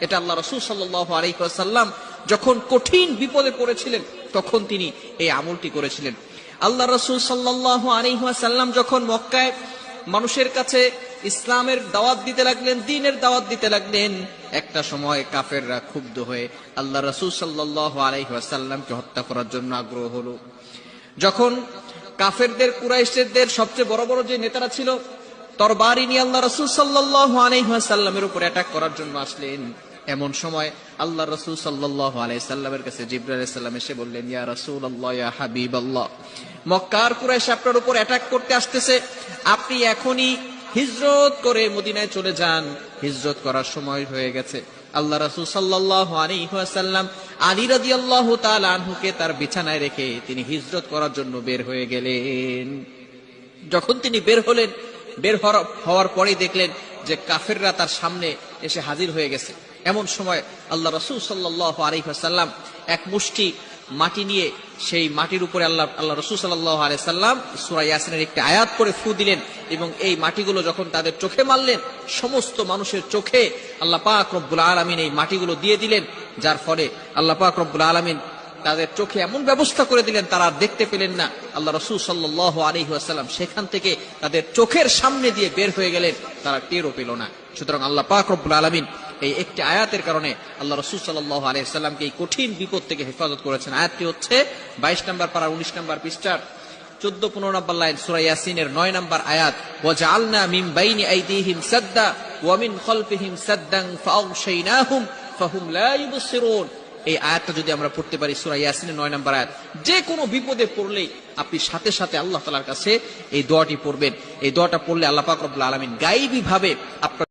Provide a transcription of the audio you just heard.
এটা আল্লাহ রাসূল সাল্লাল্লাহু আলাইহি ওয়াসাল্লাম যখন কঠিন বিপদে পড়েছিলেন তখন তিনি এই আমলটি করেছিলেন। আল্লাহ রাসূল সাল্লাল্লাহু আলাইহি ওয়াসাল্লাম যখন মক্কায় মানুষের কাছে ইসলামের দাওয়াত দিতে লাগলেন, দ্বীনের দাওয়াত দিতে লাগলেন, একটা সময় কাফেররা ক্ষুব্ধ হয়ে আল্লাহ রাসূল সাল্লাল্লাহু আলাইহি ওয়াসাল্লামকে হত্যা করার জন্য আগ্রহ হলো। যখন কাফেরদের কুরাইশদের সবচেয়ে বড় বড় যে নেতারা ছিল তরবারি নিয়ে আল্লাহ রাসূল সাল্লাল্লাহু আলাইহি ওয়াসাল্লামের উপর অ্যাটাক করার জন্য আসলেন, এমন সময় আল্লাহ রাসূল সাল্লাল্লাহু আলাইহি সাল্লামের কাছে জিবরাইল আলাইহিস সালাম এসে বললেন, ইয়া রাসূলুল্লাহ, ইয়া হাবিবাল্লাহ, মক্কার কুরাইশ আপনার উপর অ্যাটাক করতে আসতেছে, আপনি এখনই হিজরত করে মদিনায় চলে যান, হিজরত করার সময় হয়ে গেছে। আল্লাহ রাসূল সাল্লাল্লাহু আলাইহি ওয়াসাল্লাম আলী রাদিয়াল্লাহু তাআলা আনহুকে তার বিছানায় রেখে তিনি হিজরত করার জন্য বের হয়ে গেলেন। যখন তিনি বের হলেন, বের হওয়ার পরেই দেখলেন যে কাফেররা তার সামনে এসে হাজির হয়ে গেছে। এমন সময় আল্লাহ রাসূল সাল্লাল্লাহু আলাইহি ওয়াসাল্লাম এক মুষ্টি মাটি নিয়ে সেই মাটির উপরে আল্লাহ রাসূল সাল্লাল্লাহু আলাইহি সাল্লাম সূরা ইয়াসিনের একটি আয়াত পড়ে ফু দিলেন এবং এই মাটিগুলো যখন তাদের চোখে মারলেন, সমস্ত মানুষের চোখে আল্লাহ পাক রব্বুল আলামিন এই মাটিগুলো দিয়ে দিলেন, যার ফলে আল্লাহ পাক রব্বুল আলামিন তাদের চোখে এমন ব্যবস্থা করে দিলেন তারা আর দেখতে পেলেন না। আল্লাহ রাসূল সাল্লাল্লাহু আলাইহি ওয়াসাল্লাম সেখান থেকে তাদের চোখের সামনে দিয়ে বের হয়ে গেলেন, তারা টেরও পেল না। সুতরাং আল্লাহ পাক রব্বুল আলামিন এই একটি আয়াতের কারণে আল্লাহ রাসূল সাল্লাল্লাহু আলাইহি ওয়াসাল্লামকে এই কঠিন বিপদ থেকে হেফাজত করেছেন। আয়াতটি হচ্ছে 22 নম্বর পারা 19 নম্বর পৃষ্ঠার 14-15 নম্বর লাইন, সূরা ইয়াসিনের 9 নম্বর আয়াত, ওয়াজআলনা মিন বাইনি আইদিহিম সাদ্দা ওয়া মিন খালফিহিম সাদ্দান ফাআগশাইনাহুম ফাহুম লা ইউবসিরুন। এই আয়াতটা যদি আমরা পড়তে পারি, সূরা ইয়াসিনের 9 নম্বর আয়াত, যে কোনো বিপদে পড়লেই আপনি সাথে সাথে আল্লাহ তাআলার কাছে এই দোয়াটি পড়বেন। এই দোয়াটা পড়লে আল্লাহ পাক রব্বুল আলামিন গায়বী ভাবে আপনার